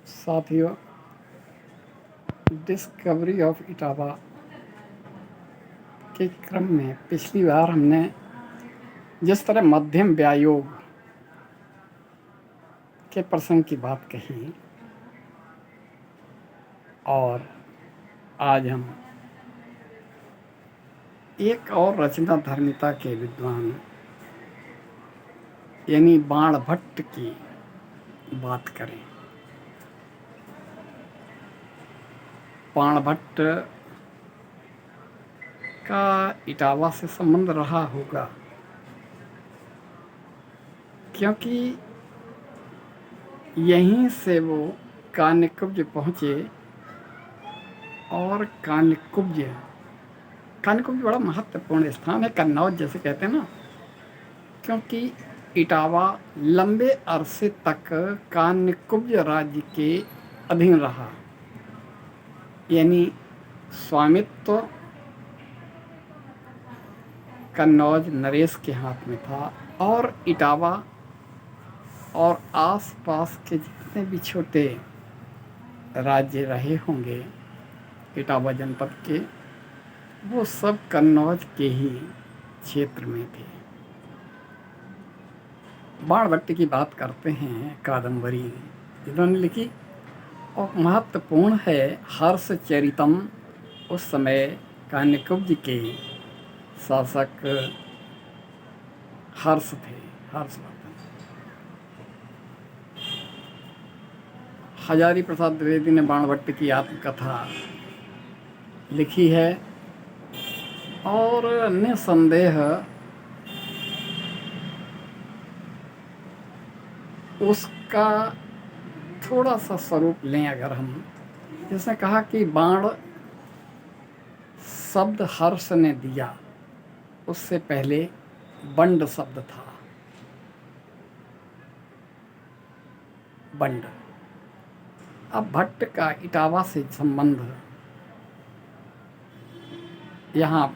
साथियों, discovery of Etawah के क्रम में पिछली बार हमने जिस तरह मध्यम व्यायोग के प्रसंग की बात कही, और आज हम एक और रचना धर्मिता के विद्वान यानी बाणभट्ट की बात करें। बाणभट्ट का इटावा से संबंध रहा होगा, क्योंकि यहीं से वो कान्यकुब्ज पहुँचे। और कान्यकुब्ज बड़ा महत्वपूर्ण स्थान है, कन्नौज जैसे कहते हैं ना, क्योंकि इटावा लंबे अरसे तक कान्यकुब्ज राज्य के अधीन रहा, यानी स्वामित्व कन्नौज नरेश के हाथ में था। और इटावा और आसपास के जितने भी छोटे राज्य रहे होंगे इटावा जनपद के, वो सब कन्नौज के ही क्षेत्र में थे। बाणभट्ट की बात करते हैं, कादम्बरी जिन्होंने लिखी और महत्वपूर्ण है। हर्षचरितम उस समय कान्यकुब्ज के शासक हर्ष थे, हर्षवर्धन। हजारी प्रसाद द्विवेदी ने बाणभट्ट की आत्मकथा लिखी है, और निसंदेह उसका थोड़ा सा स्वरूप लें अगर हम, जिसने कहा कि बाण शब्द हर्ष ने दिया, उससे पहले बंड शब्द था। बंड। अब भट्ट का इटावा से संबंध यहाँ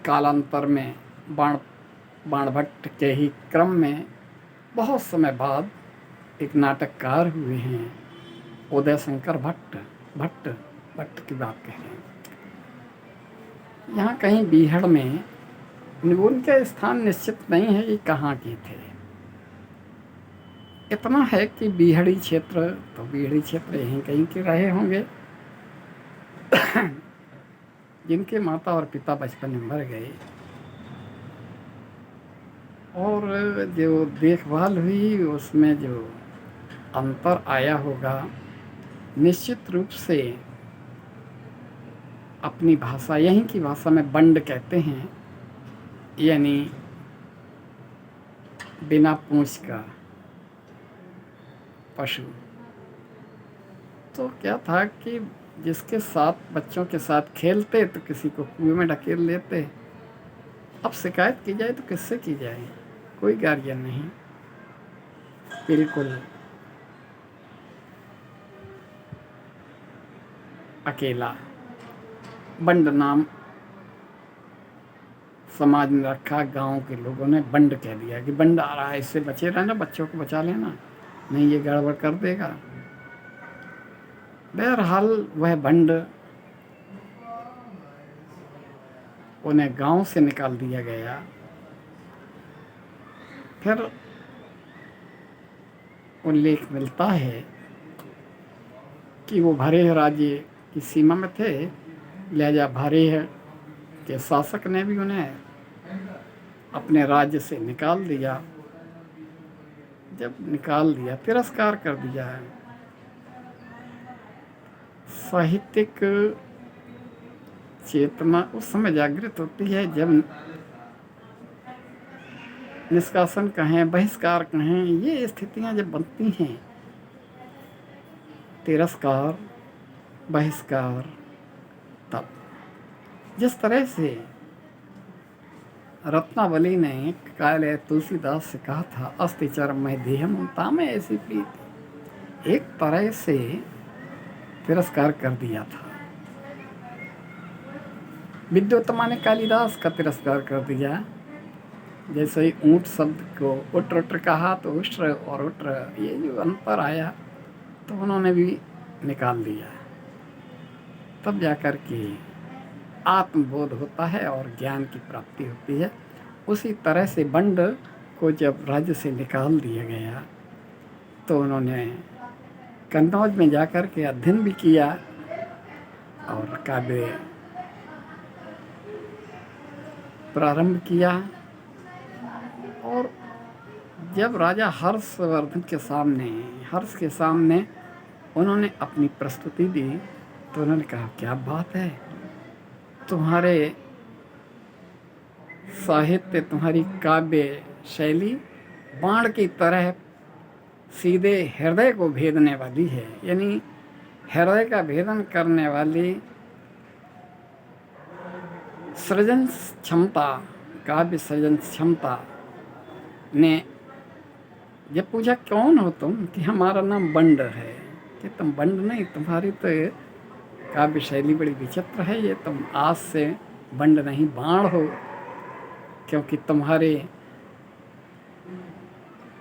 कालांतर में बाणभट्ट के ही क्रम में बहुत समय बाद एक नाटककार हुए हैं, उदय शंकर भट्ट की बात कह रहे हैं। यहाँ कहीं बीहड़ में, उनका स्थान निश्चित नहीं है कि कहाँ के थे। इतना है कि बीहड़ी क्षेत्र यहीं कहीं के रहे होंगे जिनके माता और पिता बचपन में मर गए, और जो देखभाल हुई उसमें जो अंतर आया होगा, निश्चित रूप से अपनी भाषा, यहीं की भाषा में बंड कहते हैं, यानी बिना पूंछ का पशु। तो क्या था कि जिसके साथ बच्चों के साथ खेलते तो किसी को कुएं में ढकेल लेते। अब शिकायत की जाए तो किससे की जाए, कोई गार्जियन नहीं, बिल्कुल अकेला। बंड नाम समाज में रखा, गांव के लोगों ने बंड कह दिया कि बंड आ रहा है, इससे बचे रहना, बच्चों को बचा लेना, नहीं ये गड़बड़ कर देगा। बहरहाल वह बंड, उन्हें गांव से निकाल दिया गया। फिर उल्लेख मिलता है कि वो भरेह राज्य की सीमा में थे, लिहाजा भरेह के शासक ने भी उन्हें अपने राज्य से निकाल दिया। जब निकाल दिया, तिरस्कार कर दिया है। साहित्यिक चेतना उस समय जागृत होती है जब निष्कासन कहें, बहिष्कार कहें, ये स्थितियां जब बनती हैं, तिरस्कार, बहिष्कार, तब जिस तरह से रत्नावली ने काले तुलसीदास से कहा था, अस्ति चरम में देहम उनता में ऐसी प्रीति, एक तरह से तिरस्कार कर दिया था। विद्योत्तमा ने कालिदास का तिरस्कार कर दिया। जैसे ही ऊंट शब्द को उट्र कहा तो उष्ट्र और उट्र, ये जो अंतर आया, तो उन्होंने भी निकाल दिया। तब जाकर के आत्मबोध होता है और ज्ञान की प्राप्ति होती है। उसी तरह से बंड को जब राज्य से निकाल दिया गया तो उन्होंने कन्नौज में जाकर के अध्ययन भी किया और काव्य प्रारंभ किया। और जब राजा हर्षवर्धन के सामने हर्ष के सामने उन्होंने अपनी प्रस्तुति दी तो उन्होंने कहा, क्या बात है, तुम्हारे साहित्य, तुम्हारी काव्य शैली बाण की तरह सीधे हृदय को भेदने वाली है। यानी हृदय का भेदन करने वाली सृजन क्षमता, काव्य सृजन क्षमता ने जब पूछा कौन हो तुम, कि हमारा नाम बंड है। कि तुम बंड नहीं, तुम्हारी तो काव्य शैली बड़ी विचित्र है, ये तुम आज से बंड नहीं बाण हो, क्योंकि तुम्हारे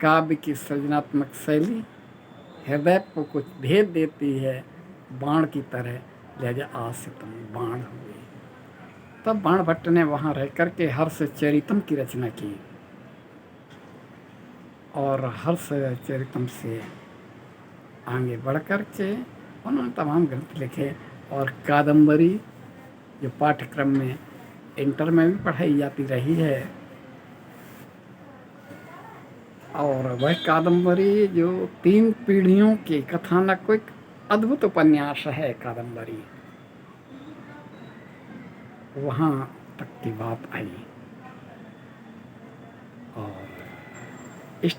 काव्य की सृजनात्मक शैली हृदय को कुछ भेद देती है बाण की तरह, लिहाजा आज से तुम बाण हुए। तब बाणभट्ट ने वहाँ रह कर के हर्षचरितम की रचना की और हर्षचरितम से आगे बढ़ कर के उन्होंने तमाम ग्रंथ लिखे। और कादम्बरी जो पाठ्यक्रम में इंटर में भी पढ़ाई जाती रही है, और वह कादम्बरी जो 3 पीढ़ियों के कथानक को एक अद्भुत उपन्यास है कादम्बरी, वहाँ तक की बात आई। और इस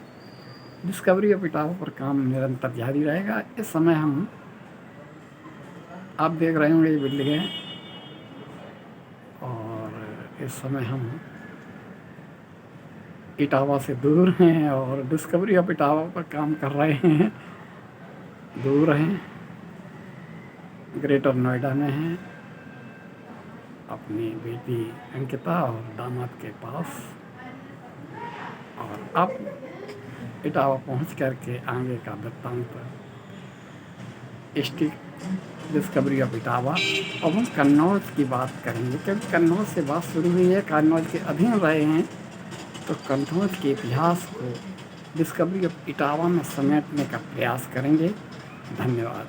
डिस्कवरी ऑफ इटावा पर काम निरंतर जारी रहेगा। इस समय हम, आप देख रहे होंगे ये बिल्डिंगें, और इस समय हम इटावा से दूर हैं और डिस्कवरी ऑफ इटावा पर काम कर रहे हैं। दूर हैं, ग्रेटर नोएडा में हैं, अपनी बेटी अंकिता और दामाद के पास। और अब इटावा पहुंच करके आगे का वृत्तांत डिस्कवरी ऑफ इटावा। अब हम कन्नौज की बात करेंगे, क्योंकि कन्नौज से बात शुरू हुई है, कन्नौज के अधीन रहे हैं, तो कन्नौज के इतिहास को डिस्कवरी ऑफ इटावा में समेटने का प्रयास करेंगे। धन्यवाद।